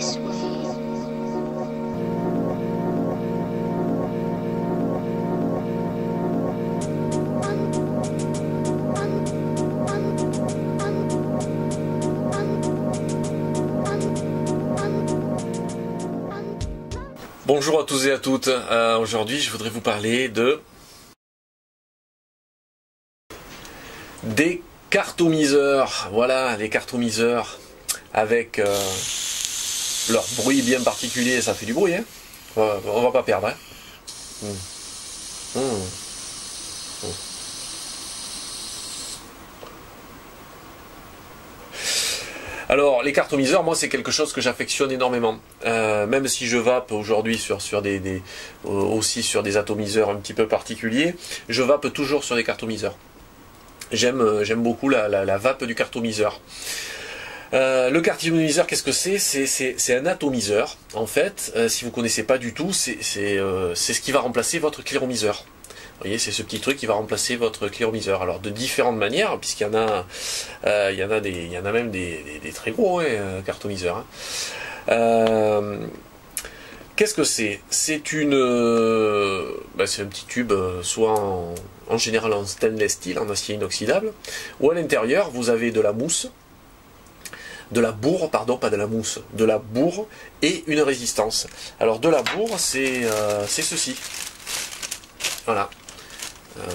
this way. Bonjour à tous et à toutes, aujourd'hui je voudrais vous parler des cartomiseurs. Voilà, les cartomiseurs avec leur bruit bien particulier, ça fait du bruit, hein. On va pas perdre, hein. Alors, les cartomiseurs, moi, c'est quelque chose que j'affectionne énormément. Même si je vape aujourd'hui aussi sur des atomiseurs un petit peu particuliers, je vape toujours sur des cartomiseurs. J'aime beaucoup la vape du cartomiseur. Le cartomiseur, qu'est-ce que c'est? C'est un atomiseur. En fait, si vous ne connaissez pas du tout, c'est ce qui va remplacer votre clairomiseur. Vous voyez, c'est ce petit truc qui va remplacer votre clairomiseur. Alors de différentes manières, puisqu'il y en a, il y en a même des très gros, hein, cartomiseurs. Hein. Qu'est-ce que c'est? C'est c'est un petit tube, soit en général en stainless steel, en acier inoxydable, où à l'intérieur vous avez de la mousse, de la bourre, pardon, pas de la mousse, de la bourre et une résistance. Alors de la bourre, c'est ceci. Voilà.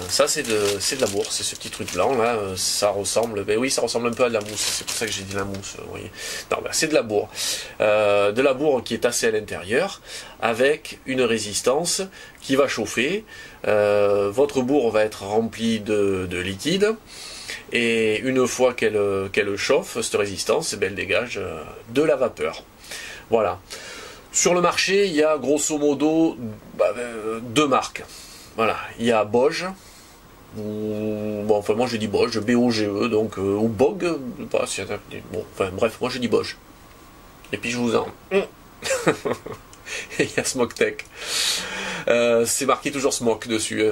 Ça c'est de la bourre, c'est ce petit truc blanc là, ça ressemble, ben oui, ça ressemble un peu à de la mousse, c'est pour ça que j'ai dit la mousse, vous voyez. Non, ben, c'est de la bourre qui est tassée à l'intérieur, avec une résistance qui va chauffer. Votre bourre va être remplie de liquide, et une fois qu'elle chauffe, cette résistance, ben, elle dégage de la vapeur. Voilà. Sur le marché, il y a grosso modo deux marques. Voilà, il y a Boge, bon, enfin moi je dis Boge, B-O-G-E, donc, ou Bog, je sais pas si bon, enfin bref, moi je dis Boge. Et puis je vous en... Et il y a Smoke-Tech. C'est marqué toujours Smoke dessus,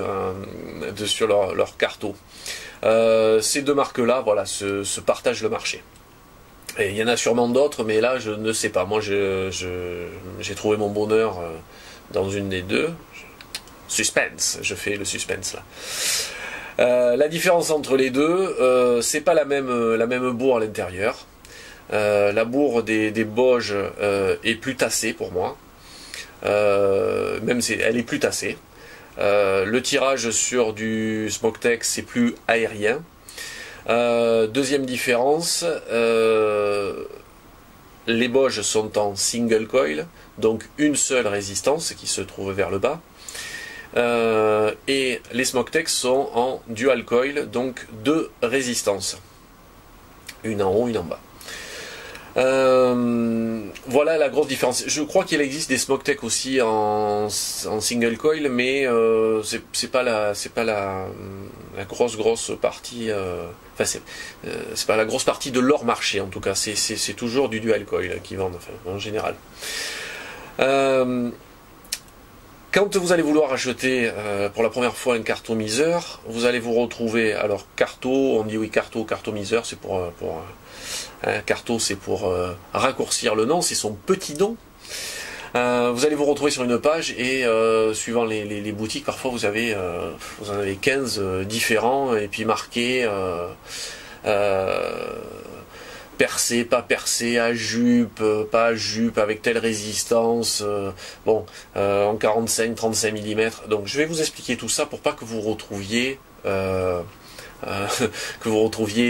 sur leur carto. Ces deux marques-là, voilà, se partagent le marché. Et il y en a sûrement d'autres, mais là je ne sais pas. Moi j'ai trouvé mon bonheur dans une des deux. Suspense, je fais le suspense là. La différence entre les deux, c'est pas la même bourre à l'intérieur. La bourre des Boge est plus tassée pour moi. Elle est plus tassée. Le tirage sur du Smoke-Tech c'est plus aérien. Deuxième différence, les Boge sont en single coil, donc une seule résistance qui se trouve vers le bas. Et les Smoke-Tech sont en dual coil, donc deux résistances, une en haut, une en bas. Voilà la grosse différence. Je crois qu'il existe des Smoke-Tech aussi en single coil, mais c'est pas la grosse partie. Enfin, c'est pas la grosse partie de leur marché en tout cas. C'est toujours du dual coil qu'ils vendent, enfin, en général. Quand vous allez vouloir acheter pour la première fois un cartomiseur, vous allez vous retrouver, alors carto, on dit oui cartomiseur, c'est carto c'est pour raccourcir le nom, c'est son petit nom. Vous allez vous retrouver sur une page et suivant les boutiques, parfois vous en avez 15 différents et puis marqués percé, pas percé, à jupe, pas à jupe, avec telle résistance, en 45-35 mm. Donc je vais vous expliquer tout ça pour pas que vous retrouviez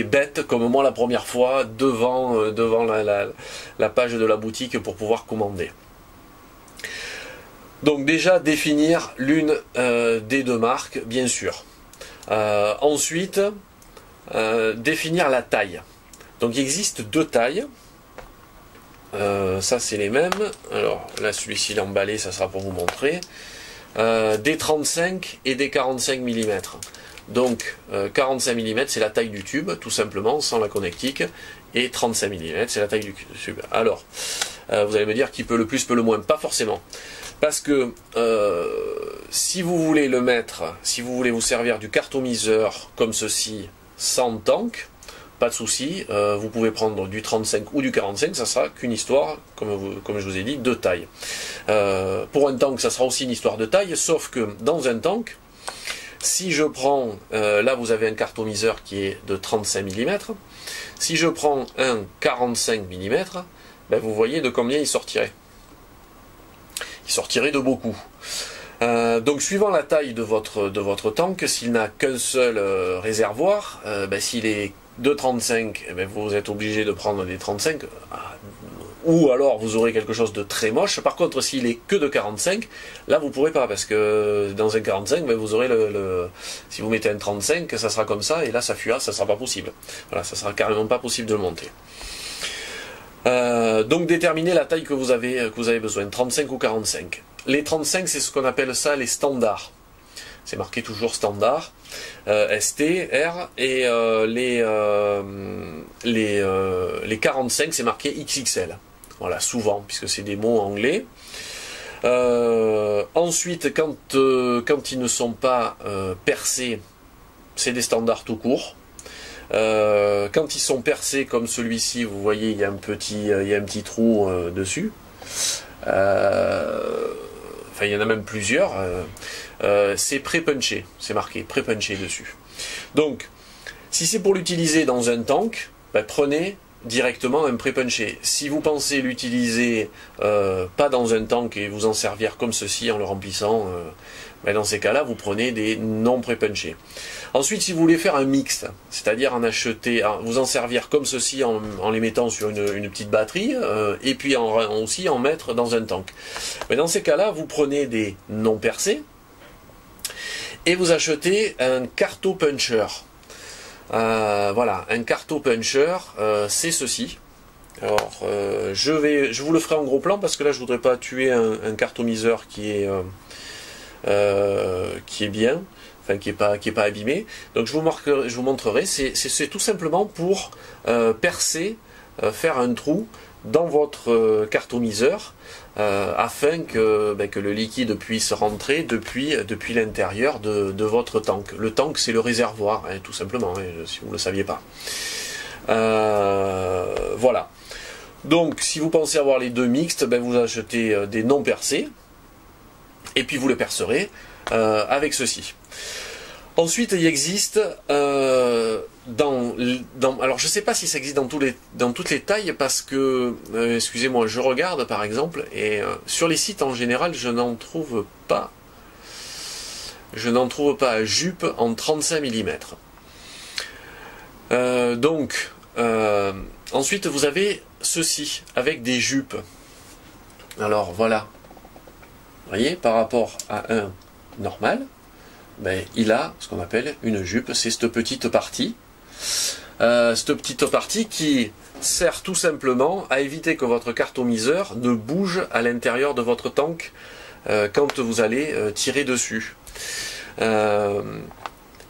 bête comme moi la première fois devant la page de la boutique pour pouvoir commander. Donc déjà définir l'une des deux marques, bien sûr. Ensuite, définir la taille. Donc il existe deux tailles, ça c'est les mêmes, alors là celui-ci l'emballé, ça sera pour vous montrer, des 35 et des 45 mm. Donc 45 mm c'est la taille du tube, tout simplement, sans la connectique, et 35 mm c'est la taille du tube. Alors, vous allez me dire qui peut le plus, peut le moins, pas forcément. Parce que si vous voulez le mettre, si vous voulez vous servir du cartomiseur comme ceci, sans tank, pas de souci, vous pouvez prendre du 35 ou du 45, ça sera qu'une histoire, comme je vous ai dit, de taille. Pour un tank, ça sera aussi une histoire de taille, sauf que dans un tank, si je prends, là vous avez un cartomiseur qui est de 35 mm, si je prends un 45 mm, ben vous voyez de combien il sortirait. Il sortirait de beaucoup. Donc suivant la taille de votre tank, s'il n'a qu'un seul réservoir, ben, s'il est de 35, ben, vous êtes obligé de prendre des 35, ou alors vous aurez quelque chose de très moche. Par contre, s'il est que de 45, là vous pourrez pas, parce que dans un 45, ben, vous aurez si vous mettez un 35, ça sera comme ça, et là ça fuira, ça sera pas possible. Voilà, ça sera carrément pas possible de le monter. Donc déterminez la taille que vous avez besoin, 35 ou 45. Les 35, c'est ce qu'on appelle ça les standards. C'est marqué toujours standard, ST, R, et les 45, c'est marqué XXL. Voilà, souvent, puisque c'est des mots anglais. Ensuite, quand ils ne sont pas percés, c'est des standards tout court. Quand ils sont percés comme celui-ci, vous voyez, il y a un petit trou dessus. Enfin, il y en a même plusieurs. C'est pré-punché, c'est marqué pré-punché dessus. Donc, si c'est pour l'utiliser dans un tank, ben, prenez directement un pré-punché. Si vous pensez l'utiliser pas dans un tank et vous en servir comme ceci en le remplissant, ben dans ces cas-là, vous prenez des non pré-punchés. Ensuite, si vous voulez faire un mixte, c'est-à-dire vous en servir comme ceci en les mettant sur une petite batterie, et puis aussi en mettre dans un tank. Mais dans ces cas-là, vous prenez des non percés et vous achetez un carto puncher. Voilà, un carto puncher, c'est ceci. Alors, je vous le ferai en gros plan parce que là, je voudrais pas tuer un cartomiseur qui est bien. Enfin, qui est pas abîmé. Donc je vous montrerai, c'est tout simplement pour percer, faire un trou dans votre cartomiseur afin que le liquide puisse rentrer depuis l'intérieur de votre tank. Le tank, c'est le réservoir, hein, tout simplement, hein, si vous ne le saviez pas. Voilà. Donc si vous pensez avoir les deux mixtes, vous achetez des non percés et puis vous le percerez avec ceci. Ensuite, il existe alors je ne sais pas si ça existe dans toutes les tailles parce que, excusez-moi, je regarde par exemple et sur les sites en général, je n'en trouve pas jupe en 35 mm. Donc, ensuite vous avez ceci avec des jupes. Alors voilà, vous voyez, par rapport à un normal, il a ce qu'on appelle une jupe, c'est cette petite partie. Qui sert tout simplement à éviter que votre cartomiseur ne bouge à l'intérieur de votre tank quand vous allez tirer dessus.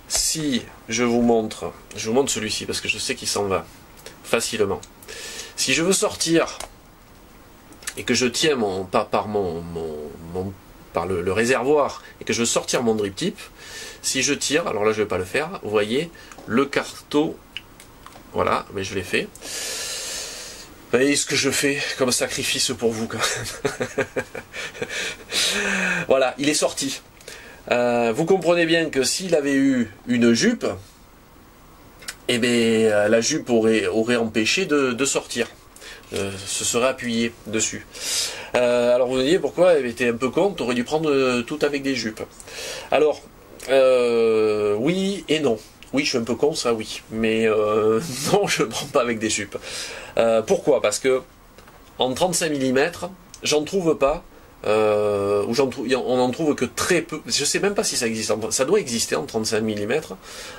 Si je vous montre celui-ci parce que je sais qu'il s'en va facilement. Si je veux sortir et que je tiens par le réservoir et que je veux sortir mon drip tip, si je tire, alors là je ne vais pas le faire, vous voyez le carto, voilà, mais je l'ai fait. Vous voyez ce que je fais comme sacrifice pour vous quand même. Voilà, il est sorti. Vous comprenez bien que s'il avait eu une jupe, la jupe aurait empêché de sortir. Se serait appuyé dessus. Alors vous me dites pourquoi t'es un peu con, t'aurais dû prendre tout avec des jupes. Alors oui et non. Oui, je suis un peu con, ça oui, mais non, je ne prends pas avec des jupes. Pourquoi? Parce que en 35 mm, j'en trouve pas, on en trouve que très peu. Je sais même pas si ça existe. Ça doit exister en 35 mm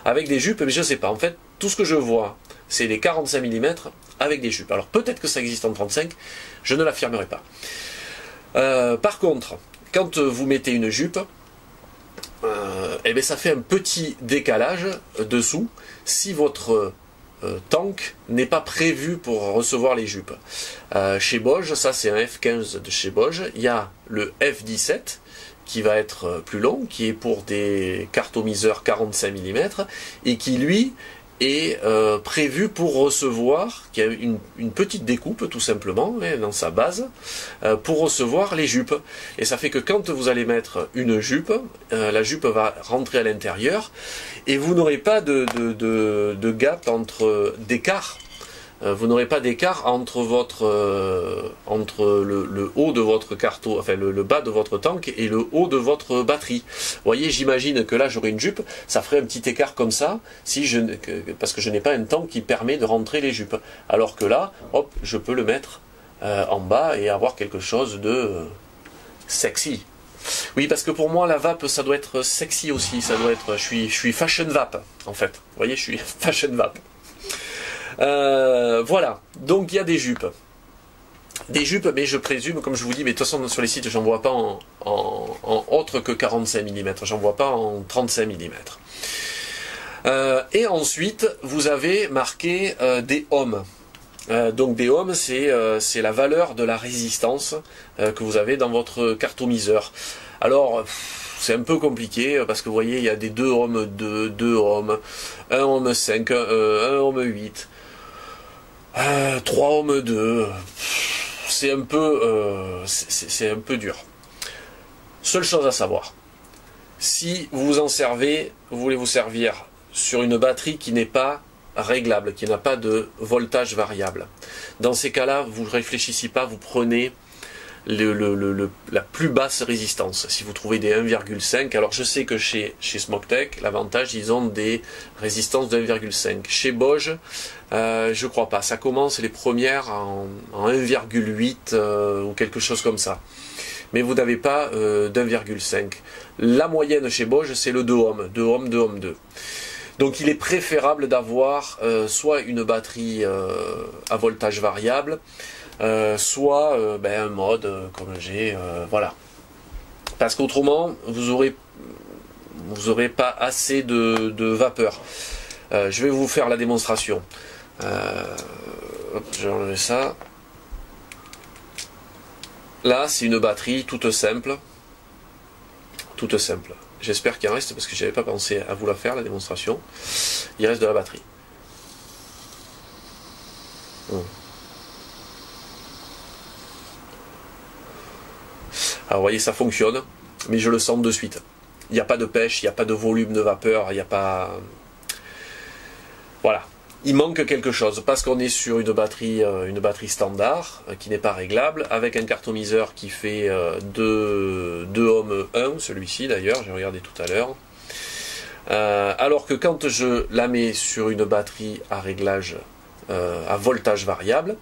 avec des jupes, mais je sais pas. En fait, tout ce que je vois, c'est les 45 mm avec des jupes. Alors peut-être que ça existe en 35, je ne l'affirmerai pas. Par contre, quand vous mettez une jupe, ça fait un petit décalage dessous si votre tank n'est pas prévu pour recevoir les jupes. Chez Bosch, ça c'est un F15 de chez Bosch, il y a le F17 qui va être plus long, qui est pour des cartomiseurs 45 mm et qui lui est prévu pour recevoir, qui a une petite découpe tout simplement dans sa base, pour recevoir les jupes. Et ça fait que quand vous allez mettre une jupe, la jupe va rentrer à l'intérieur et vous n'aurez pas de gap d'écart. Vous n'aurez pas d'écart entre le haut de votre carton, enfin le bas de votre tank et le haut de votre batterie. Vous voyez, j'imagine que là j'aurai une jupe, ça ferait un petit écart comme ça, parce que je n'ai pas un tank qui permet de rentrer les jupes. Alors que là, hop, je peux le mettre en bas et avoir quelque chose de sexy. Oui, parce que pour moi la vape ça doit être sexy aussi, ça doit être. Je suis fashion vape en fait. Vous voyez, je suis fashion vape. Voilà, donc il y a des jupes. Des jupes, mais je présume, comme je vous dis, mais de toute façon sur les sites, j'en vois pas en autre que 45 mm, j'en vois pas en 35 mm. Et ensuite, vous avez marqué des ohms. Donc des ohms, c'est la valeur de la résistance que vous avez dans votre cartomiseur. Alors, c'est un peu compliqué parce que vous voyez, il y a des 2 ohms 2, 2 ohms, 1 ohm 5, 1 ohm 8. 3 ohms 2, c'est un peu dur. Seule chose à savoir, si vous vous en servez, vous voulez vous servir sur une batterie qui n'est pas réglable, qui n'a pas de voltage variable. Dans ces cas-là, vous ne réfléchissez pas, vous prenez la plus basse résistance. Si vous trouvez des 1,5, alors je sais que chez Smoke-Tech, l'avantage, ils ont des résistances de 1,5. Chez Bosch, je crois pas. Ça commence les premières en 1,8 ou quelque chose comme ça. Mais vous n'avez pas d'1,5. La moyenne chez Bosch, c'est le 2 ohms. 2 ohms, 2 ohms 2. Donc il est préférable d'avoir soit une batterie à voltage variable, soit un mode comme j'ai, voilà. Parce qu'autrement, vous aurez pas assez de vapeur. Je vais vous faire la démonstration. Hop, je vais enlever ça. Là, c'est une batterie toute simple. Toute simple. J'espère qu'il en reste parce que je n'avais pas pensé à vous la faire, la démonstration. Il reste de la batterie. Alors vous voyez, ça fonctionne, mais je le sens de suite. Il n'y a pas de pêche, il n'y a pas de volume de vapeur, il n'y a pas... Voilà. Il manque quelque chose, parce qu'on est sur une batterie standard, qui n'est pas réglable, avec un cartomiseur qui fait 2 ohms 1, celui-ci d'ailleurs, j'ai regardé tout à l'heure. Alors que quand je la mets sur une batterie à réglage, à voltage variable,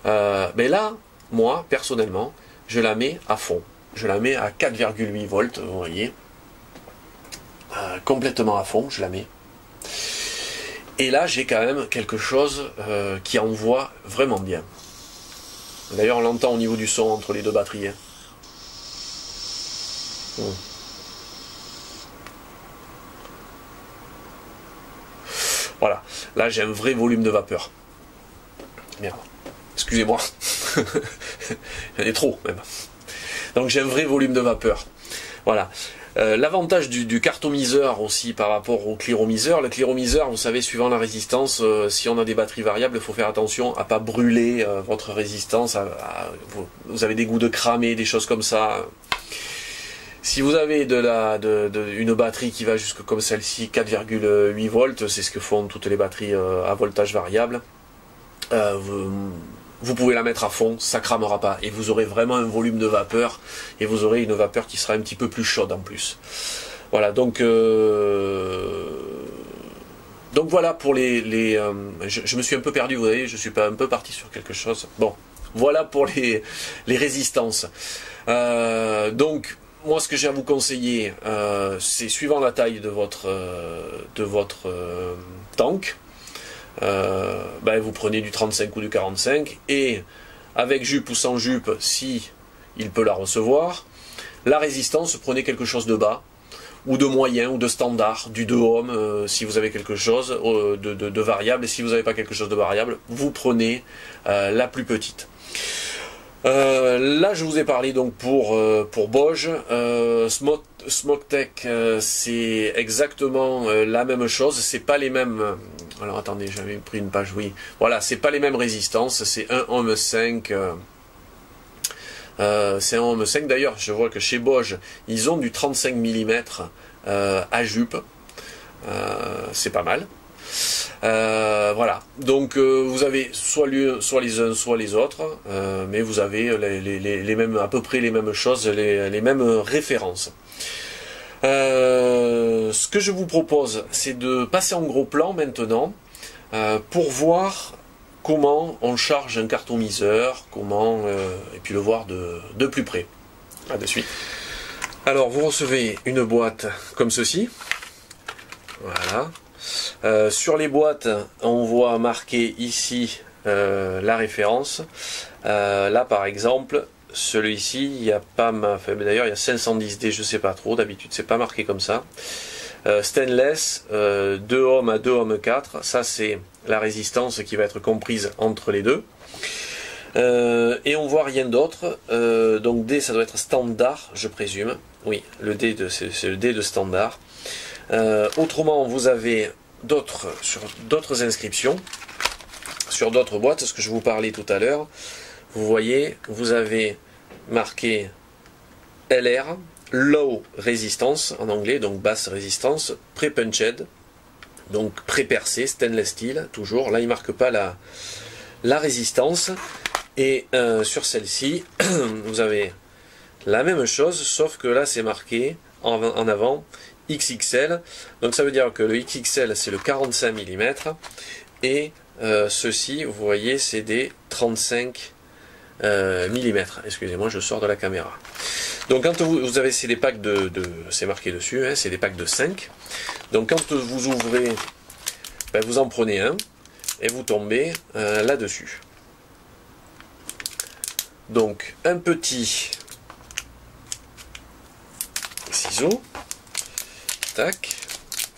ben là, moi, personnellement, je la mets à fond. Je la mets à 4,8 volts, vous voyez. Complètement à fond, je la mets. Et là, j'ai quand même quelque chose qui envoie vraiment bien. D'ailleurs, on l'entend au niveau du son entre les deux batteries. Hein. Voilà. Là, j'ai un vrai volume de vapeur. Merde. Excusez-moi. J'en ai trop, même. Donc, j'ai un vrai volume de vapeur. Voilà. L'avantage du cartomiseur aussi par rapport au cléromiseur, le cléromiseur, vous savez, suivant la résistance, si on a des batteries variables, il faut faire attention à pas brûler votre résistance, vous avez des goûts de cramer, des choses comme ça. Si vous avez une batterie qui va jusque comme celle-ci, 4,8 volts, c'est ce que font toutes les batteries à voltage variable, vous pouvez la mettre à fond, ça cramera pas, et vous aurez vraiment un volume de vapeur, et vous aurez une vapeur qui sera un petit peu plus chaude en plus. Voilà, donc voilà pour je me suis un peu perdu, vous voyez, je suis pas un peu parti sur quelque chose. Bon, voilà pour les résistances. Donc, moi, ce que j'ai à vous conseiller, c'est suivant la taille de votre tank. Vous prenez du 35 ou du 45 et avec jupe ou sans jupe, si il peut la recevoir, la résistance, prenez quelque chose de bas ou de moyen ou de standard, du 2 ohms si vous avez quelque chose de variable, et si vous n'avez pas quelque chose de variable, vous prenez la plus petite. Là je vous ai parlé donc pour Bosch. Smoke-Tech, c'est exactement la même chose, c'est pas les mêmes Alors attendez, j'avais pris une page, oui. Voilà, c'est pas les mêmes résistances, c'est un Ohm 5. C'est un Ohm 5. D'ailleurs, je vois que chez Bosch, ils ont du 35 mm à jupe. C'est pas mal. Voilà. Donc vous avez soit les uns, soit les autres, mais vous avez les mêmes, à peu près les mêmes choses, les mêmes références. Ce que je vous propose, c'est de passer en gros plan maintenant pour voir comment on charge un cartomiseur, et puis le voir de plus près. À de suite. Alors vous recevez une boîte comme ceci. Voilà. Sur les boîtes, on voit marqué ici la référence. Là par exemple, celui-ci, il n'y a pas d'ailleurs il y a 510D, je sais pas trop, d'habitude c'est pas marqué comme ça. Stainless, 2 ohms à 2 ohms 4, ça c'est la résistance qui va être comprise entre les deux. Et on voit rien d'autre, donc D ça doit être standard, je présume. Oui, le D c'est le D de standard. Autrement, vous avez sur d'autres inscriptions, sur d'autres boîtes, ce que je vous parlais tout à l'heure. Vous voyez, vous avez marqué LR, Low Resistance en anglais, donc basse résistance, pré-punched, donc pré-percé, stainless steel, toujours. Là, il ne marque pas la résistance. Et sur celle-ci, vous avez la même chose, sauf que là, c'est marqué en avant XXL. Donc ça veut dire que le XXL, c'est le 45 mm. Et ceci, vous voyez, c'est des 35 mm. Excusez-moi, je sors de la caméra. Donc quand vous avez, c'est des packs c'est marqué dessus, hein, c'est des packs de 5. Donc quand vous ouvrez, ben, vous en prenez un et vous tombez là-dessus. Donc un petit ciseau, tac,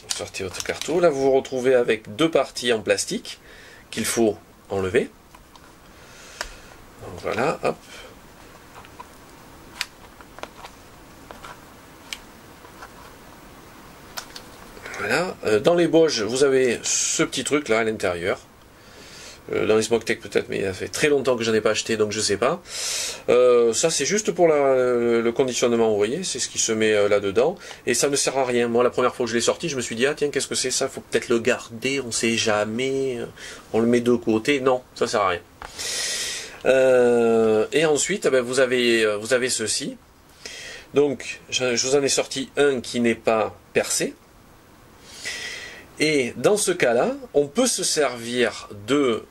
vous sortez votre carton. Là vous vous retrouvez avec deux parties en plastique qu'il faut enlever. Donc voilà, hop. Voilà. Dans les Bosch, vous avez ce petit truc là à l'intérieur. Dans les Smoke-Tech peut-être, mais il a fait très longtemps que je n'en ai pas acheté, donc je sais pas. Ça c'est juste pour le conditionnement, vous voyez, c'est ce qui se met là-dedans, et ça ne sert à rien. Moi la première fois que je l'ai sorti, je me suis dit, ah tiens, qu'est-ce que c'est ça, faut peut-être le garder, on sait jamais, on le met de côté. Non, ça sert à rien. Et ensuite, ben, vous avez ceci. Donc, je vous en ai sorti un qui n'est pas percé. Et dans ce cas-là, on peut se servir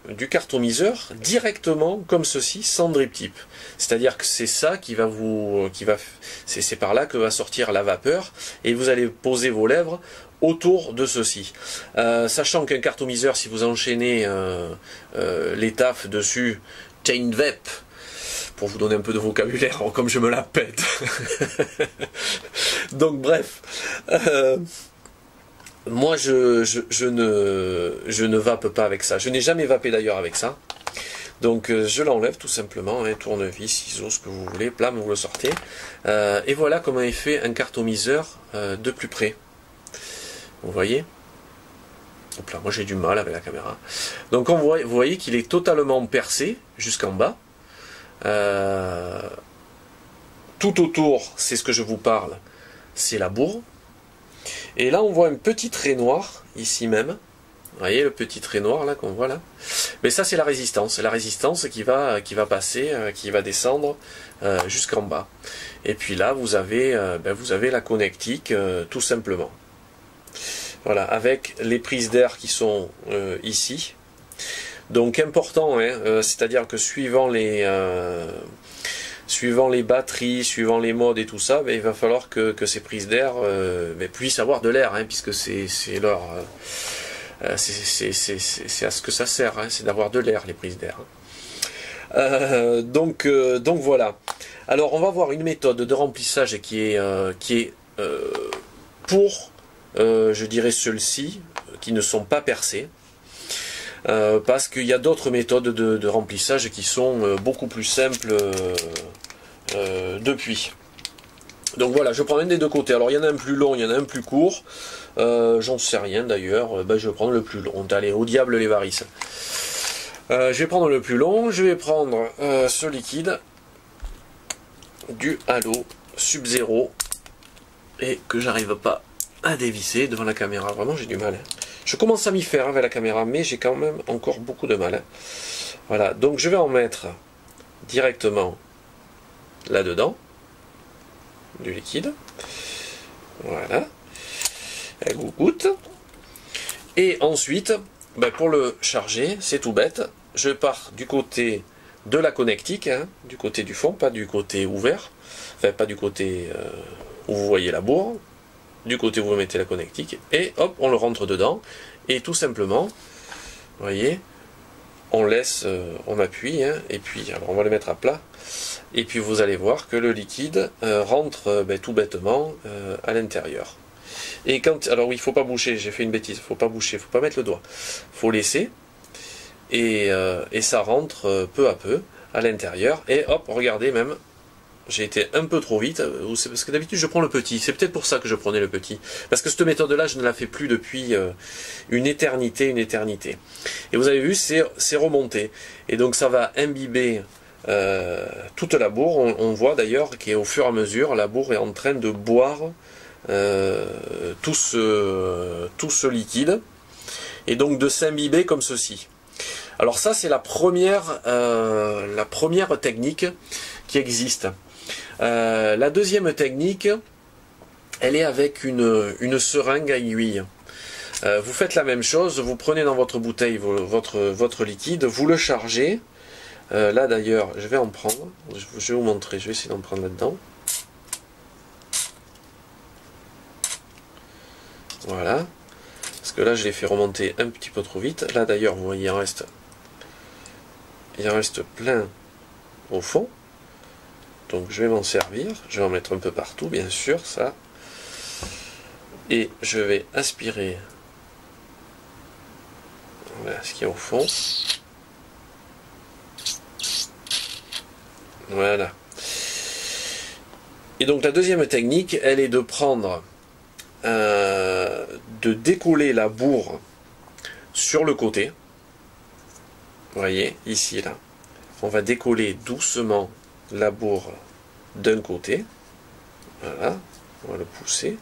du cartomiseur directement comme ceci, sans drip tip. C'est-à-dire que c'est ça c'est par là que va sortir la vapeur, et vous allez poser vos lèvres autour de ceci. Sachant qu'un cartomiseur, si vous enchaînez les tafs dessus, chain vape, pour vous donner un peu de vocabulaire, comme je me la pète. Donc bref. Moi, je ne vape pas avec ça. Je n'ai jamais vapé d'ailleurs avec ça. Donc, je l'enlève tout simplement. Hein, tournevis, ciseaux, ce que vous voulez. Plam, vous le sortez. Et voilà comment est fait un cartomiseur de plus près. Vous voyez? Hop là, moi j'ai du mal avec la caméra. Donc, vous voyez qu'il est totalement percé jusqu'en bas. Tout autour, c'est ce que je vous parle, c'est la bourre. Et là, on voit un petit trait noir, ici même. Vous voyez le petit trait noir là qu'on voit là. Mais ça, c'est la résistance. C'est la résistance qui va passer, qui va descendre jusqu'en bas. Et puis là, vous avez la connectique, tout simplement. Voilà, avec les prises d'air qui sont ici. Donc important, hein, c'est-à-dire que suivant les batteries, suivant les modes et tout ça, ben, il va falloir que ces prises d'air puissent avoir de l'air, hein, puisque c'est à ce que ça sert, hein, c'est d'avoir de l'air, les prises d'air. Donc voilà. Alors on va voir une méthode de remplissage qui est pour, je dirais, ceux-ci, qui ne sont pas percés. Parce qu'il y a d'autres méthodes de remplissage qui sont beaucoup plus simples depuis. Donc voilà, je prends un des deux côtés. Alors il y en a un plus long, il y en a un plus court. J'en sais rien d'ailleurs. Ben, je vais prendre le plus long. Allez, au diable les varices. Je vais prendre le plus long. Je vais prendre ce liquide du Halo Sub-Zero et que j'arrive pas à dévisser devant la caméra. Vraiment, j'ai du mal. Je commence à m'y faire avec la caméra, mais j'ai quand même encore beaucoup de mal. Voilà, donc je vais en mettre directement là-dedans du liquide. Voilà. Elle goutte. Et ensuite, ben pour le charger, c'est tout bête. Je pars du côté de la connectique, hein, du côté du fond, pas du côté ouvert. Enfin, pas du côté où vous voyez la bourre. Du côté où vous mettez la connectique. Et hop, on le rentre dedans. Et tout simplement, vous voyez, on laisse, on appuie, hein, et puis alors on va le mettre à plat. Et puis vous allez voir que le liquide rentre tout bêtement à l'intérieur. Et quand, alors oui, il faut pas boucher, j'ai fait une bêtise, faut pas boucher, faut pas mettre le doigt, faut laisser, et ça rentre peu à peu à l'intérieur. Et hop, regardez même, j'ai été un peu trop vite, c'est parce que d'habitude je prends le petit, c'est peut-être pour ça que je prenais le petit, parce que cette méthode-là, je ne la fais plus depuis une éternité. Et vous avez vu, c'est remonté, et donc ça va imbiber toute la bourre. On voit d'ailleurs qu'au fur et à mesure, la bourre est en train de boire tout ce liquide, et donc de s'imbiber comme ceci. Alors ça, c'est la première technique qui existe. La deuxième technique, elle est avec une seringue à aiguille. Vous faites la même chose, vous prenez dans votre bouteille votre liquide, vous le chargez. Là d'ailleurs, je vais en prendre, je vais vous montrer, je vais essayer d'en prendre là-dedans. Voilà, parce que là je l'ai fait remonter un petit peu trop vite. Là d'ailleurs, vous voyez, il en reste plein au fond. Donc je vais m'en servir, je vais en mettre un peu partout, bien sûr, ça. Et je vais aspirer, voilà, ce qu'il y a au fond. Voilà. Et donc la deuxième technique, elle est de prendre, de décoller la bourre sur le côté. Vous voyez, ici, là. On va décoller doucement la bourre d'un côté. Voilà, on va le pousser.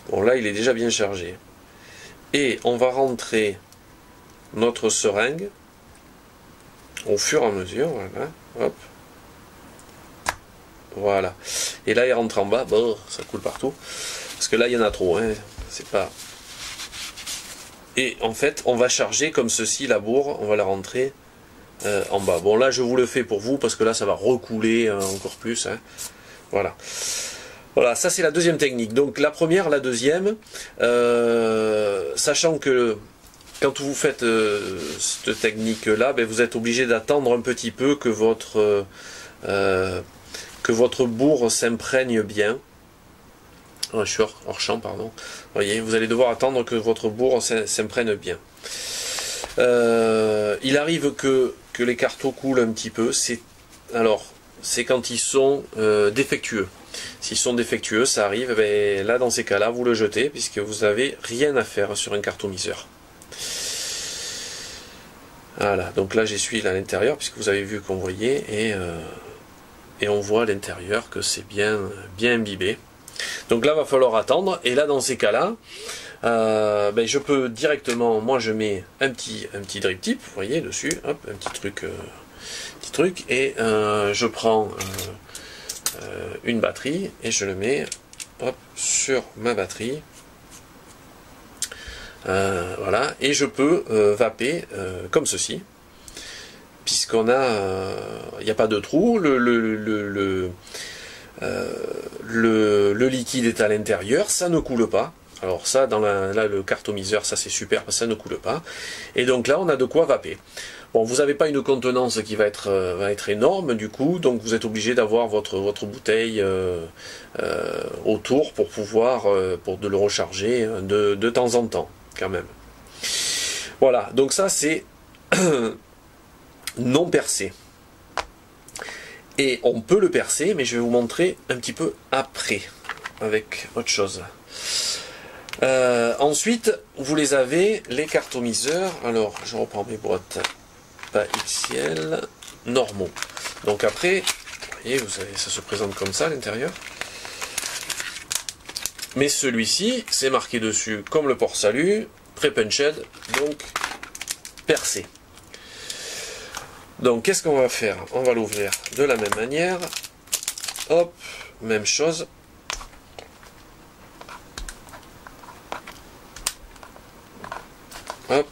Bon, là, il est déjà bien chargé. Et on va rentrer notre seringue au fur et à mesure. Voilà, hop. Voilà. Et là, il rentre en bas. Bon, ça coule partout. Parce que là, il y en a trop. Hein. C'est pas... Et en fait, on va charger comme ceci la bourre. On va la rentrer en bas. Bon, là, je vous le fais pour vous, parce que là, ça va recouler encore plus. Hein. Voilà. Voilà, ça, c'est la deuxième technique. Donc, la première, la deuxième, sachant que quand vous faites cette technique-là, ben, vous êtes obligé d'attendre un petit peu que votre bourre s'imprègne bien. Je suis hors champ, pardon. Vous voyez, vous allez devoir attendre que votre bourre s'imprègne bien. Il arrive que les cartons coulent un petit peu. C'est quand ils sont défectueux. S'ils sont défectueux, ça arrive. Ben, là, dans ces cas-là, vous le jetez, puisque vous n'avez rien à faire sur un cartomiseur. Voilà, donc là j'essuie à l'intérieur, puisque vous avez vu qu'on voyait, et on voit à l'intérieur que c'est bien imbibé. Donc là, va falloir attendre, et là, dans ces cas-là, ben, je peux directement, moi je mets un petit drip tip, vous voyez, dessus, hop, un petit truc, et je prends une batterie, et je le mets, hop, sur ma batterie. Voilà, et je peux vaper comme ceci, puisqu'on a, il n'y a pas de trou, le liquide est à l'intérieur, ça ne coule pas. Alors ça, là le cartomiseur, ça c'est super, ça ne coule pas. Et donc là, on a de quoi vaper. Bon, vous n'avez pas une contenance qui va être énorme du coup, donc vous êtes obligé d'avoir votre bouteille autour pour pouvoir de le recharger de temps en temps. Quand même. Voilà, donc ça c'est non percé. Et on peut le percer, mais je vais vous montrer un petit peu après, avec autre chose. Ensuite, vous les avez, les cartomiseurs. Alors, je reprends mes boîtes, pas XL, normaux. Donc après, vous voyez, vous savez, ça se présente comme ça à l'intérieur. Mais celui-ci, c'est marqué dessus, comme le port-salut, pré-punched, donc percé. Donc, qu'est-ce qu'on va faire? On va l'ouvrir de la même manière. Hop, même chose. Hop,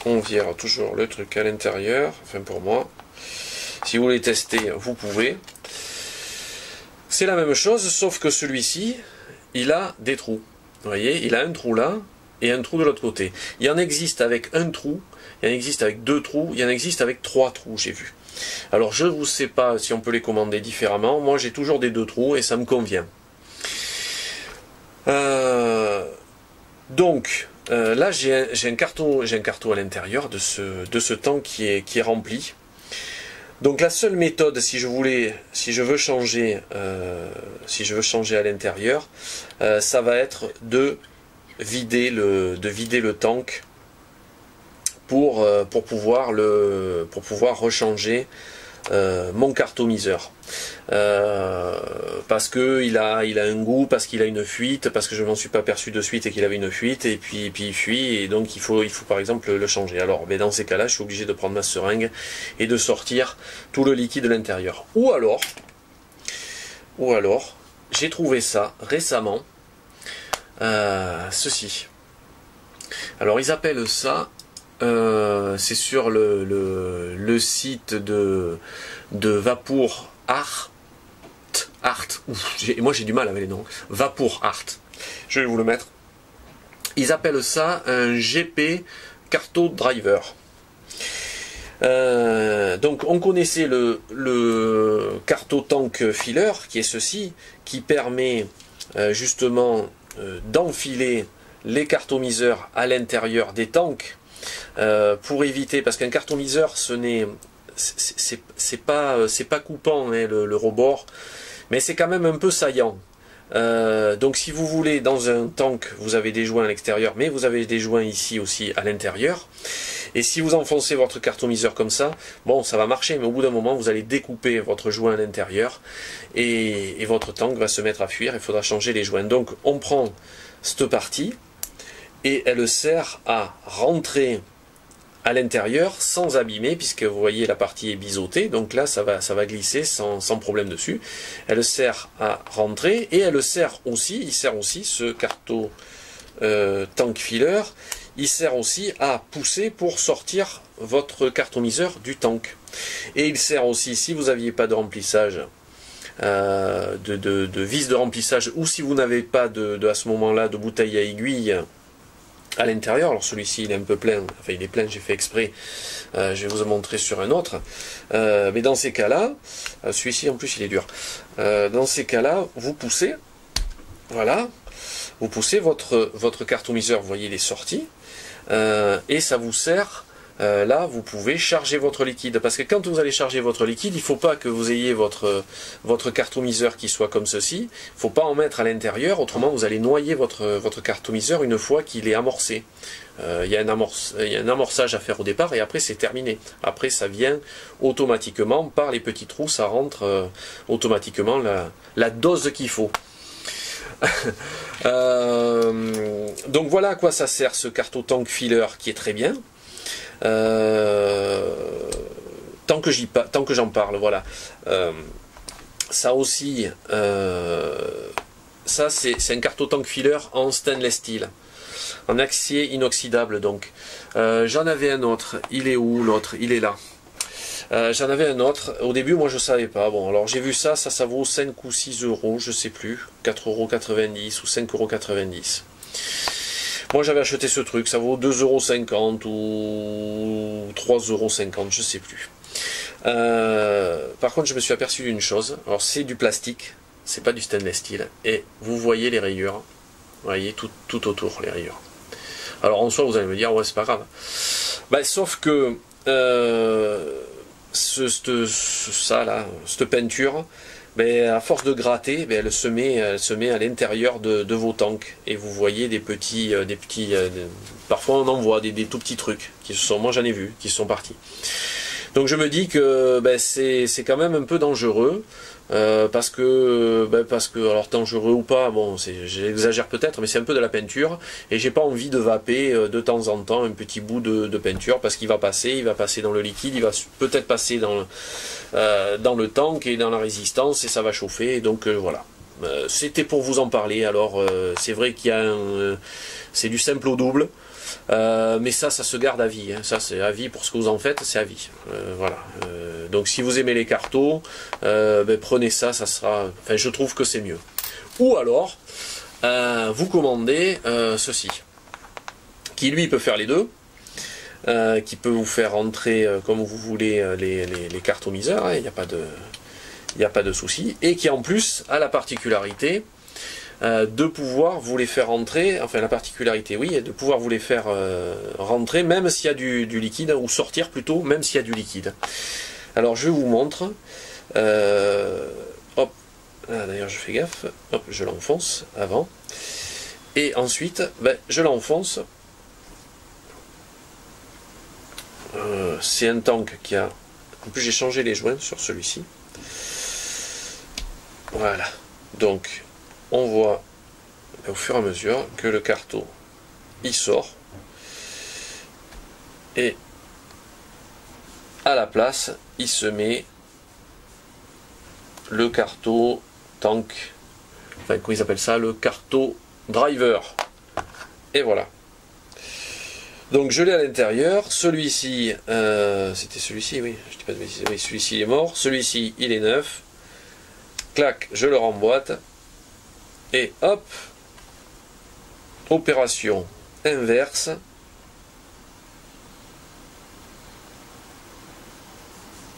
on vire toujours le truc à l'intérieur, enfin pour moi. Si vous voulez tester, vous pouvez. C'est la même chose, sauf que celui-ci, il a des trous. Vous voyez, il a un trou là et un trou de l'autre côté. Il en existe avec un trou, il en existe avec 2 trous, il en existe avec 3 trous, j'ai vu. Alors je ne sais pas si on peut les commander différemment. Moi j'ai toujours des 2 trous et ça me convient. Donc là j'ai un carton à l'intérieur de ce tank qui est rempli. Donc la seule méthode, si je veux changer à l'intérieur, ça va être de vider le tank pour pouvoir rechanger mon cartomiseur. Parce que il a un goût, parce qu'il a une fuite, parce que je m'en suis pas aperçu de suite et qu'il avait une fuite, et puis il fuit, et donc il faut par exemple le changer. Alors dans ces cas-là, je suis obligé de prendre ma seringue et de sortir tout le liquide de l'intérieur. Ou alors, j'ai trouvé ça récemment, ceci. Alors ils appellent ça, c'est sur le site de Vapour Art. Moi j'ai du mal avec les noms. Vapour Art. Je vais vous le mettre. Ils appellent ça un GP Carto Driver. Donc on connaissait le Carto Tank Filler, qui est ceci, qui permet justement d'enfiler les cartomiseurs à l'intérieur des tanks pour éviter, parce qu'un cartomiseur c'est pas coupant, hein, le rebord, mais c'est quand même un peu saillant. Donc si vous voulez, dans un tank vous avez des joints à l'extérieur, mais vous avez des joints ici aussi à l'intérieur, et si vous enfoncez votre cartomiseur comme ça, bon ça va marcher, mais au bout d'un moment vous allez découper votre joint à l'intérieur et votre tank va se mettre à fuir, il faudra changer les joints. Donc on prend cette partie et elle sert à rentrer à l'intérieur sans abîmer, puisque vous voyez la partie est biseautée, donc là ça va glisser sans problème dessus. Elle sert à rentrer, et il sert aussi ce carto tank filler, il sert aussi à pousser pour sortir votre cartomiseur du tank. Et il sert aussi, si vous n'aviez pas de remplissage, de vis de remplissage, ou si vous n'avez pas à ce moment-là de bouteille à aiguille à l'intérieur, alors celui-ci il est un peu plein, enfin il est plein, j'ai fait exprès, je vais vous en montrer sur un autre, mais dans ces cas-là, celui-ci en plus il est dur, dans ces cas-là, vous poussez, voilà, vous poussez votre cartomiseur, vous voyez il est sorti, et ça vous sert, là vous pouvez charger votre liquide, parce que quand vous allez charger votre liquide, il ne faut pas que vous ayez votre cartomiseur qui soit comme ceci, il ne faut pas en mettre à l'intérieur, autrement vous allez noyer votre cartomiseur une fois qu'il est amorcé. Il y a un amorçage à faire au départ, et après c'est terminé. Après ça vient automatiquement, par les petits trous, ça rentre automatiquement la dose qu'il faut. Donc voilà à quoi ça sert ce carto tank filler qui est très bien. Tant que j'en parle, voilà. Ça aussi, ça c'est un carto tank filler en stainless steel, en acier inoxydable. Donc j'en avais un autre. Il est où l'autre? Il est là. J'en avais un autre. Au début, moi je savais pas. Bon, alors j'ai vu ça vaut 5 ou 6 euros, je sais plus, 4,90 € ou 5,90 €. Moi j'avais acheté ce truc, ça vaut 2,50 € ou 3,50 €, je sais plus. Par contre je me suis aperçu d'une chose, alors c'est du plastique, c'est pas du stainless steel, et vous voyez les rayures, vous voyez tout autour les rayures. Alors en soi vous allez me dire, ouais c'est pas grave. Bah, sauf que cette peinture, ben, à force de gratter, ben, elle se met à l'intérieur de vos tanks. Et vous voyez parfois on en voit des tout petits trucs, moi j'en ai vu, qui sont partis. Donc je me dis que ben, c'est quand même un peu dangereux. Parce que alors dangereux ou pas, bon j'exagère peut-être, mais c'est un peu de la peinture et j'ai pas envie de vaper de temps en temps un petit bout de peinture parce qu'il va passer dans le liquide, il va peut-être passer dans le tank et dans la résistance et ça va chauffer, et donc voilà. C'était pour vous en parler. Alors c'est vrai qu'il y a c'est du simple au double. Mais ça se garde à vie, hein. Ça c'est à vie pour ce que vous en faites, c'est à vie. Voilà. Donc si vous aimez les cartos, ben, prenez ça, ça sera. Enfin, je trouve que c'est mieux. Ou alors, vous commandez ceci, qui lui peut faire les deux, qui peut vous faire rentrer comme vous voulez les cartomiseurs, hein, il n'y a pas de souci, et qui en plus a la particularité de pouvoir vous les faire rentrer, enfin la particularité oui, est de pouvoir vous les faire rentrer même s'il y a du liquide, ou sortir plutôt même s'il y a du liquide. Alors je vous montre, hop, d'ailleurs je fais gaffe, hop, je l'enfonce avant, et ensuite ben, je l'enfonce, c'est un tank qui a, en plus j'ai changé les joints sur celui-ci, voilà, donc on voit au fur et à mesure que le carto il sort et à la place il se met le carto tank, enfin comment ils appellent ça, le carto driver, et voilà. Donc je l'ai à l'intérieur, celui-ci c'était celui-ci, oui, je dis pas de bêtises, oui, celui-ci est mort, celui-ci il est neuf, clac, je le remboîte. Et hop, opération inverse.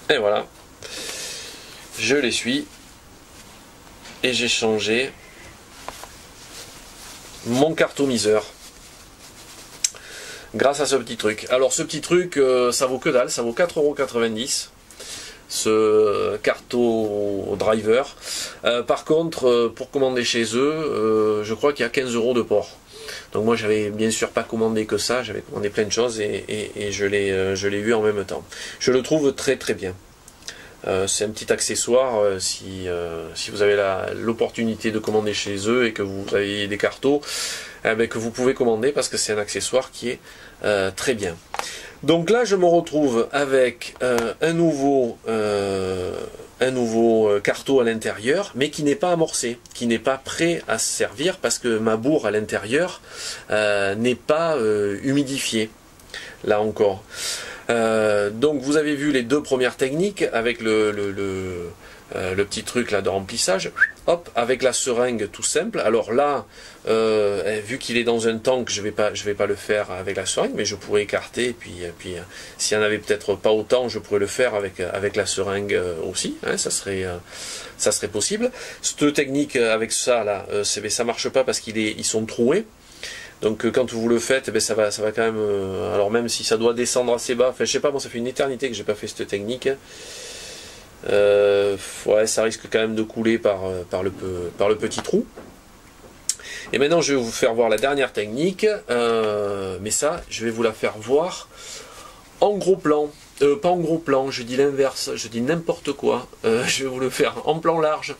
Et voilà, je l'essuie et j'ai changé mon cartomiseur grâce à ce petit truc. Alors ce petit truc, ça vaut que dalle, ça vaut 4,90 €. Ce carto driver. Par contre, pour commander chez eux, je crois qu'il y a 15 € de port. Donc moi j'avais bien sûr pas commandé que ça, j'avais commandé plein de choses et je l'ai eu en même temps. Je le trouve très très bien. C'est un petit accessoire si vous avez l'opportunité de commander chez eux et que vous avez des cartos, que vous pouvez commander parce que c'est un accessoire qui est très bien. Donc là je me retrouve avec un nouveau carto à l'intérieur, mais qui n'est pas amorcé, qui n'est pas prêt à se servir parce que ma bourre à l'intérieur n'est pas humidifiée, là encore. Donc vous avez vu les deux premières techniques avec le petit truc là de remplissage, hop, avec la seringue tout simple. Alors là, vu qu'il est dans un tank, je vais pas le faire avec la seringue, mais je pourrais écarter, et puis s'il y en avait peut-être pas autant, je pourrais le faire avec la seringue aussi, hein, ça serait possible. Cette technique avec ça là, ça marche pas parce ils sont troués. Donc quand vous le faites, ça va quand même. Alors même si ça doit descendre assez bas, enfin je sais pas, moi ça fait une éternité que j'ai pas fait cette technique. Ouais, ça risque quand même de couler par le petit trou. Et maintenant je vais vous faire voir la dernière technique, mais ça je vais vous la faire voir en gros plan. Pas en gros plan, je dis l'inverse, je dis n'importe quoi. Je vais vous le faire en plan large.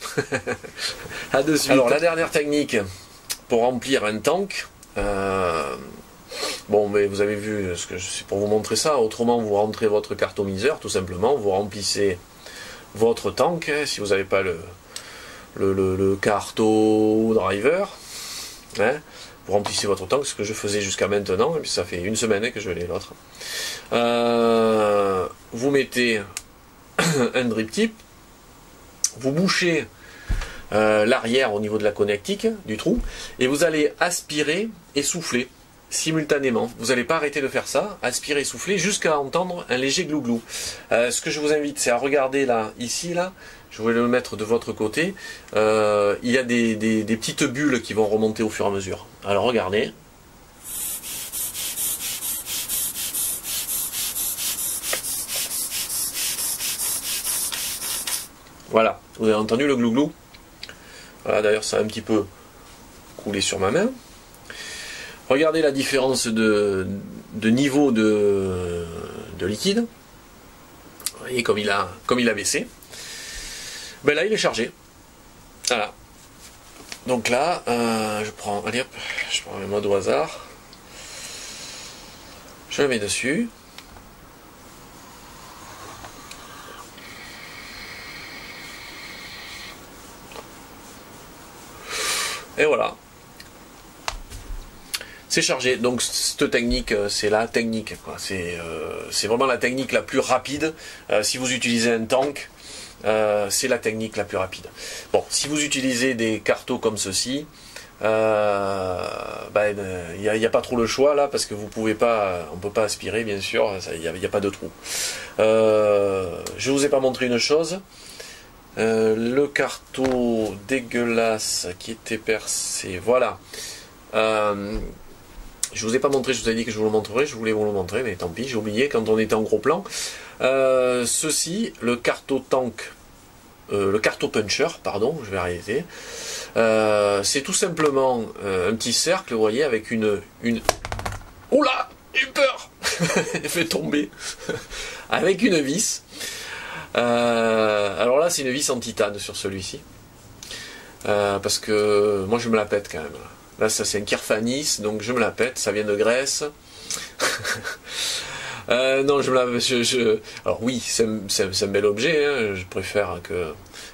À de suite. Alors la dernière technique pour remplir un tank. Bon, mais vous avez vu, c'est pour vous montrer ça. Autrement, vous rentrez votre cartomiseur, tout simplement, vous remplissez votre tank, hein, si vous n'avez pas le carto driver, hein, vous remplissez votre tank, ce que je faisais jusqu'à maintenant, et puis ça fait une semaine que je l'ai l'autre. Vous mettez un drip tip, vous bouchez l'arrière au niveau de la connectique du trou, et vous allez aspirer et souffler simultanément. Vous n'allez pas arrêter de faire ça, aspirer et souffler jusqu'à entendre un léger glouglou. Ce que je vous invite, c'est à regarder là, ici, là, je vais le mettre de votre côté, il y a des petites bulles qui vont remonter au fur et à mesure. Alors regardez. Voilà, vous avez entendu le glouglou. Voilà, d'ailleurs ça a un petit peu coulé sur ma main. Regardez la différence de niveau de liquide. Vous voyez comme il a baissé. Ben là il est chargé. Voilà. Donc là, je prends le mode au hasard. Je le mets dessus. Et voilà. C'est chargé. Donc cette technique, c'est la technique, quoi. C'est vraiment la technique la plus rapide. Si vous utilisez un tank, c'est la technique la plus rapide. Bon, si vous utilisez des cartos comme ceci, il n'y a pas trop le choix là, parce que vous pouvez pas, on peut pas aspirer, bien sûr, il n'y a pas de trou. Je vous ai pas montré une chose. Le carton dégueulasse qui était percé, voilà. Je vous ai pas montré, je vous ai dit que je vous le montrerai, je voulais vous le montrer, mais tant pis, j'ai oublié quand on était en gros plan. Ceci, le carton tank, le carton puncher, pardon, je vais arrêter. C'est tout simplement un petit cercle, vous voyez, avec une... Oula, j'ai eu peur. Il fait tomber. Avec une vis. Alors là, c'est une vis en titane sur celui-ci. Parce que moi, je me la pète quand même. Là, ça c'est un Kirfanis, donc je me la pète, ça vient de Grèce. Non, je me la... Alors oui, c'est un bel objet, hein. Je préfère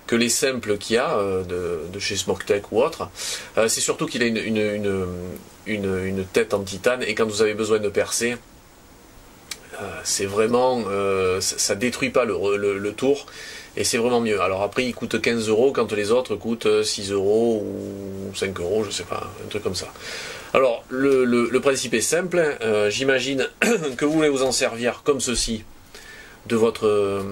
que les simples qu'il y a de chez Smoke-Tech ou autre. C'est surtout qu'il a une tête en titane, et quand vous avez besoin de percer, c'est vraiment... ça détruit pas le tour. Et c'est vraiment mieux. Alors après, il coûte 15 € quand les autres coûtent 6 € ou 5 €, je sais pas, un truc comme ça. Alors, le principe est simple. J'imagine que vous voulez vous en servir comme ceci de votre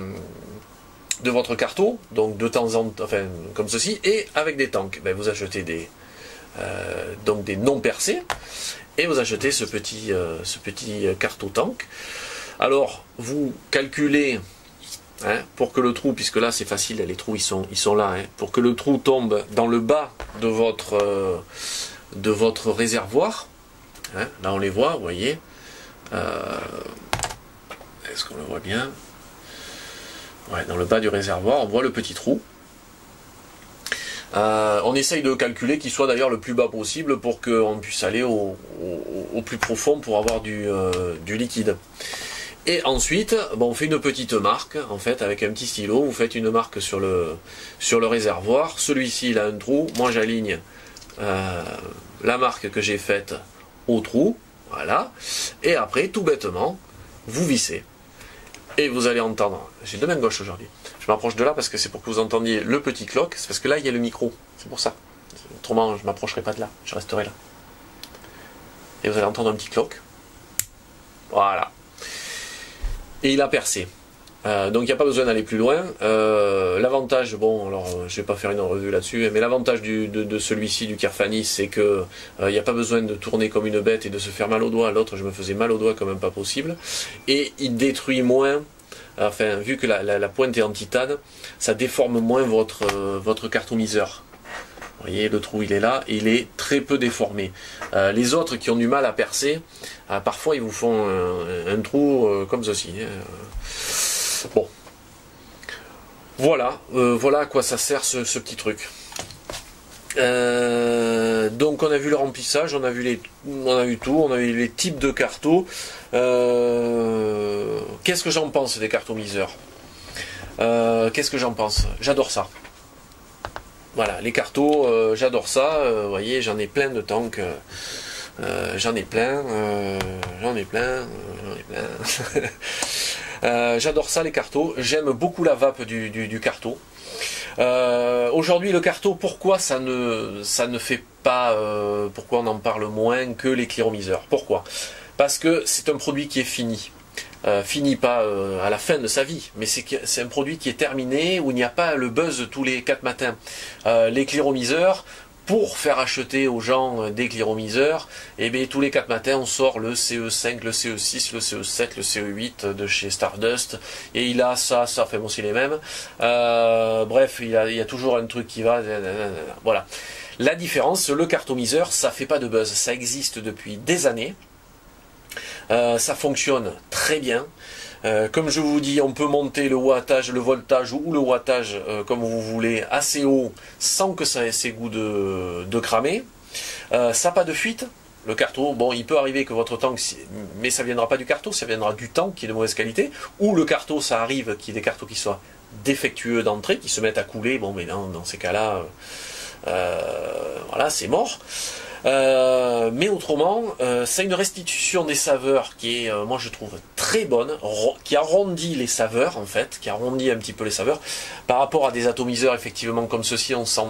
carton, donc de temps en temps, enfin, comme ceci, et avec des tanks. Ben, vous achetez donc des non percés, et vous achetez ce petit carton tank. Alors, vous calculez... Hein, pour que le trou, puisque là c'est facile, les trous ils sont là, hein, pour que le trou tombe dans le bas de votre réservoir, hein, là on les voit, vous voyez, est-ce qu'on le voit bien? Ouais, dans le bas du réservoir, on voit le petit trou. On essaye de calculer qu'il soit d'ailleurs le plus bas possible pour qu'on puisse aller au plus profond pour avoir du liquide. Et ensuite, bon, on fait une petite marque, en fait, avec un petit stylo, vous faites une marque sur le réservoir. Celui-ci, il a un trou, moi j'aligne la marque que j'ai faite au trou, voilà. Et après, tout bêtement, vous vissez. Et vous allez entendre, j'ai deux mains gauches aujourd'hui, je m'approche de là parce que c'est pour que vous entendiez le petit cloc, c'est parce que là, il y a le micro, c'est pour ça. Autrement, je ne m'approcherai pas de là, je resterai là. Et vous allez entendre un petit cloc. Voilà. Et il a percé. Donc il n'y a pas besoin d'aller plus loin. L'avantage, bon, alors je vais pas faire une revue là-dessus, mais l'avantage de celui-ci, du Kirfanis, c'est que il n'y a pas besoin de tourner comme une bête et de se faire mal aux doigts. L'autre, je me faisais mal aux doigts quand même pas possible. Et il détruit moins, enfin, vu que la pointe est en titane, ça déforme moins votre cartomiseur. Vous voyez, le trou il est là, et il est très peu déformé. Les autres qui ont du mal à percer, parfois ils vous font un trou comme ceci. Bon. Voilà, voilà à quoi ça sert ce petit truc. Donc on a vu le remplissage, on a vu tout, on a vu les types de cartos. Qu'est-ce que j'en pense des cartomiseurs? Qu'est-ce que j'en pense? J'adore ça. Voilà, les cartos, j'adore ça. Vous voyez, j'en ai plein de tanks. J'en ai plein. J'adore ça, les cartos. J'aime beaucoup la vape du carton. Aujourd'hui, le carton, pourquoi ça ne fait pas... pourquoi on en parle moins que les cléromiseurs? Pourquoi? Parce que c'est un produit qui est fini. Fini pas à la fin de sa vie, mais c'est un produit qui est terminé, où il n'y a pas le buzz tous les 4 matins. Les cléromiseurs, pour faire acheter aux gens des cléromiseurs, et bien tous les 4 matins on sort le CE5, le CE6, le CE7, le CE8 de chez Stardust, et il a ça fait bon c'est les mêmes. Bref, il y a toujours un truc qui va, voilà. La différence, le cartomiseur, ça fait pas de buzz, ça existe depuis des années, ça fonctionne très bien. Comme je vous dis, on peut monter le wattage, le voltage ou le wattage comme vous voulez assez haut sans que ça ait ses goûts de cramer. Ça n'a pas de fuite. Le carto, bon, il peut arriver que votre tank, mais ça ne viendra pas du carto, ça viendra du tank qui est de mauvaise qualité, ou le carto, ça arrive qu'il y ait des cartos qui soient défectueux d'entrée, qui se mettent à couler. Bon, mais dans ces cas-là, voilà, c'est mort. Mais autrement, c'est une restitution des saveurs qui est, moi je trouve, très bonne, qui arrondit les saveurs en fait, qui arrondit un petit peu les saveurs. Par rapport à des atomiseurs, effectivement, comme ceci, on sent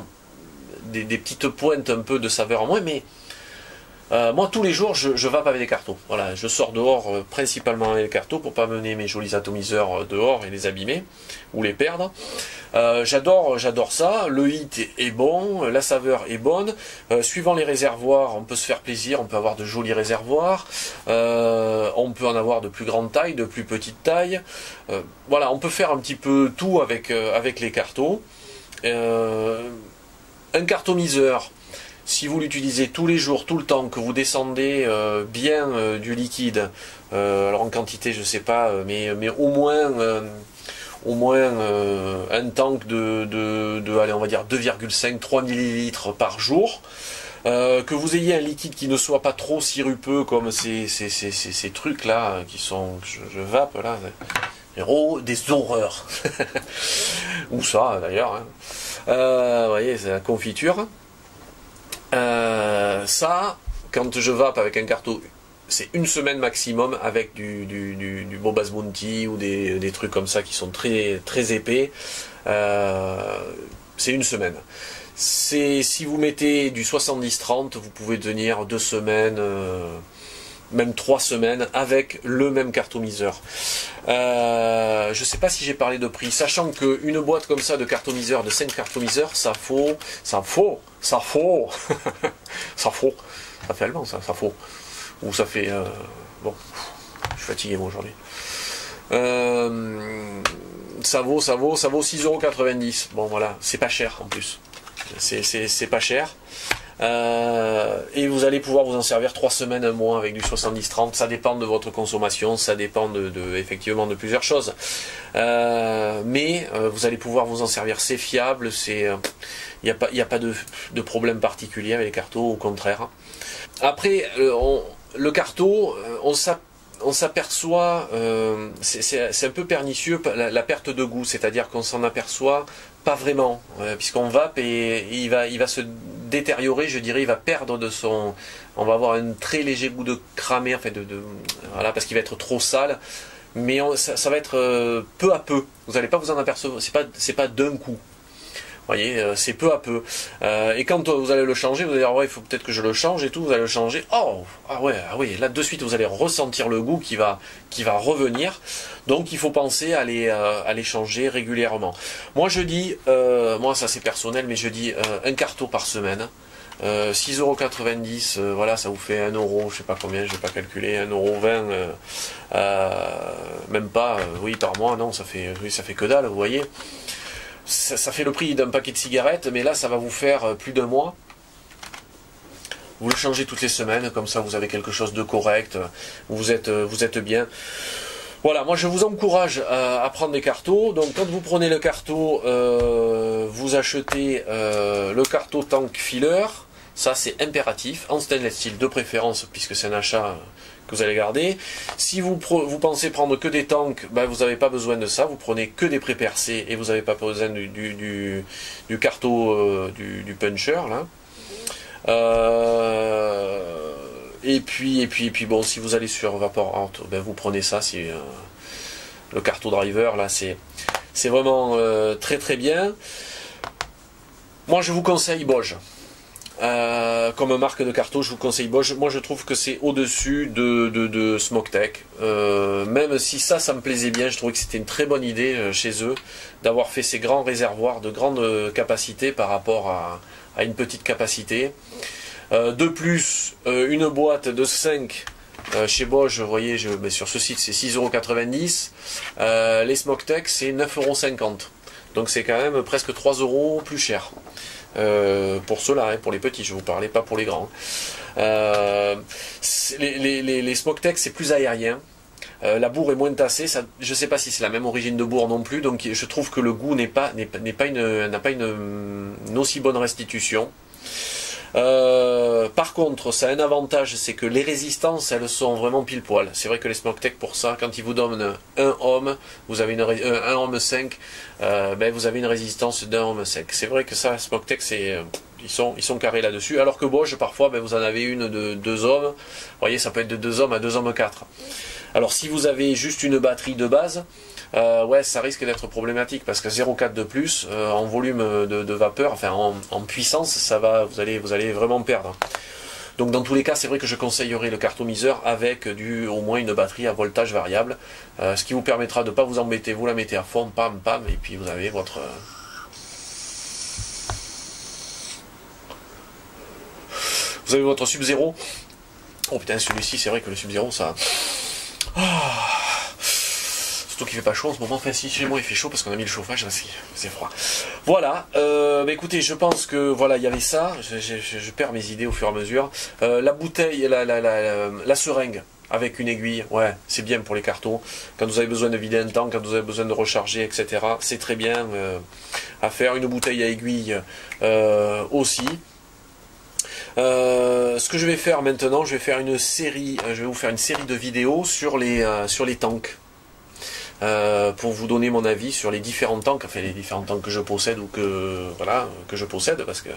des petites pointes un peu de saveur en moins, mais moi tous les jours je vape avec des cartos. Voilà, je sors dehors principalement avec des cartos pour pas mener mes jolis atomiseurs dehors et les abîmer ou les perdre. J'adore ça, le hit est bon, la saveur est bonne, suivant les réservoirs on peut se faire plaisir, on peut avoir de jolis réservoirs, on peut en avoir de plus grande taille, de plus petite taille, voilà, on peut faire un petit peu tout avec les cartos. Un cartomiseur, si vous l'utilisez tous les jours, tout le temps, que vous descendez bien du liquide, alors en quantité je sais pas, mais au moins un tank allez, on va dire 2,5-3 millilitres par jour, que vous ayez un liquide qui ne soit pas trop sirupeux comme ces trucs là qui sont, je vape là, des horreurs. Ou ça d'ailleurs, hein. Vous voyez, c'est la confiture. Ça, quand je vape avec un carto, c'est une semaine maximum avec du Bobas Bounty ou des trucs comme ça qui sont très, très épais. C'est une semaine. Si vous mettez du 70-30, vous pouvez tenir 2 semaines, même 3 semaines avec le même cartomiseur. Je ne sais pas si j'ai parlé de prix, sachant qu'une boîte comme ça de cartomiseur, de 5 cartomiseurs, ça fait allemand ça faut. Ou ça fait... bon, je suis fatigué moi aujourd'hui. Ça vaut 6,90 €. Bon voilà, c'est pas cher en plus. C'est pas cher. Et vous allez pouvoir vous en servir 3 semaines, un mois avec du 70-30. Ça dépend de votre consommation, ça dépend effectivement de plusieurs choses. Mais vous allez pouvoir vous en servir, c'est fiable, il n'y a pas de problème particulier avec les cartos, au contraire. Après, le carto, on s'aperçoit, c'est un peu pernicieux, la perte de goût, c'est-à-dire qu'on s'en aperçoit pas vraiment, puisqu'on vape et il va se détériorer, je dirais, il va perdre de son... On va avoir un très léger goût de cramé, en fait, voilà, parce qu'il va être trop sale, mais ça va être peu à peu, vous n'allez pas vous en apercevoir, c'est pas d'un coup. Vous voyez, c'est peu à peu. Et quand vous allez le changer, vous allez dire, ouais, il faut peut-être que je le change et tout, vous allez le changer. Oh, ah oui, là de suite, vous allez ressentir le goût qui va revenir. Donc il faut penser à les changer régulièrement. Moi je dis, moi ça c'est personnel, mais je dis un carto par semaine. 6,90 €, voilà, ça vous fait 1 €, je sais pas combien, je vais pas calculer, 1,20 €, même pas, oui, par mois, non, ça fait que dalle, vous voyez. Ça fait le prix d'un paquet de cigarettes, mais là ça va vous faire plus d'1 mois. Vous le changez toutes les semaines, comme ça vous avez quelque chose de correct, vous êtes bien. Voilà, moi je vous encourage à prendre des cartos. Donc quand vous prenez le carto, vous achetez le carto tank filler, ça c'est impératif, en stainless steel de préférence, puisque c'est un achat que vous allez garder. Si vous pensez prendre que des tanks, ben vous n'avez pas besoin de ça, vous prenez que des prépercés et vous n'avez pas besoin du carto du puncher là. Et puis bon, si vous allez sur Vaporart, ben vous prenez ça, c'est le carto driver là, c'est vraiment très très bien. Moi je vous conseille Bosch. Comme marque de carto, je vous conseille Bosch. Moi, je trouve que c'est au-dessus de Smoke-Tech. Même si ça me plaisait bien, je trouvais que c'était une très bonne idée chez eux d'avoir fait ces grands réservoirs de grande capacité par rapport à une petite capacité. De plus, une boîte de 5 chez Bosch, vous voyez, sur ce site, c'est 6,90 €. Les Smoke-Tech, c'est 9,50 €. Donc c'est quand même presque 3 € plus cher. Pour ceux-là, hein, pour les petits, je vous parlais, pas pour les grands. Les Smoke-Tech, c'est plus aérien. La bourre est moins tassée. Ça, je ne sais pas si c'est la même origine de bourre non plus. Donc je trouve que le goût n'a pas une aussi bonne restitution. Par contre, ça a un avantage, c'est que les résistances, elles sont vraiment pile poil. C'est vrai que les Smoke-Tech, pour ça, quand ils vous donnent un ohm, vous avez un ohm 5, vous avez une résistance d'un ohm 5. C'est vrai que ça, Smoke-Tech, ils sont carrés là-dessus. Alors que Bosch, parfois, vous en avez une de 2 ohms. Vous voyez, ça peut être de 2 ohms à 2 ohms 4. Alors, si vous avez juste une batterie de base, ouais, ça risque d'être problématique parce que 0,4 de plus en volume de vapeur, enfin en puissance, vous allez vraiment perdre. Donc dans tous les cas, c'est vrai que je conseillerais le cartomiseur avec au moins une batterie à voltage variable, ce qui vous permettra de ne pas vous embêter. Vous la mettez à fond, pam, pam, et puis vous avez votre Sub-Zero. Oh putain, celui-ci, c'est vrai que le Sub-Zero, ça... Surtout qu'il fait pas chaud en ce moment. Enfin, si chez moi il fait chaud parce qu'on a mis le chauffage, là c'est froid. Voilà. Écoutez, je pense que voilà, il y avait ça. Je perds mes idées au fur et à mesure. La bouteille, la seringue avec une aiguille, ouais, c'est bien pour les cartons. Quand vous avez besoin de vider un tank, quand vous avez besoin de recharger, etc. C'est très bien à faire. Une bouteille à aiguille aussi. Ce que je vais faire maintenant, je vais vous faire une série de vidéos sur les tanks. Pour vous donner mon avis sur les différents tanks, enfin les différents tanks que je possède ou que je possède, parce que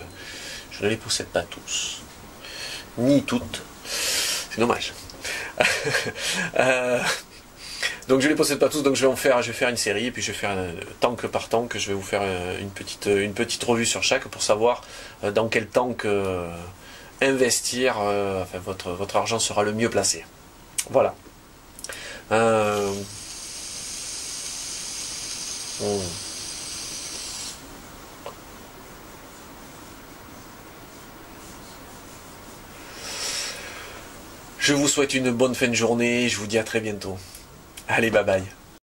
je ne les possède pas tous, ni toutes, c'est dommage. Donc je les possède pas tous, donc je vais faire une série, et puis je vais faire tank par tank, je vais vous faire une petite revue sur chaque pour savoir dans quel tank investir, enfin votre argent sera le mieux placé. Voilà. Je vous souhaite une bonne fin de journée, je vous dis à très bientôt. Allez, bye bye.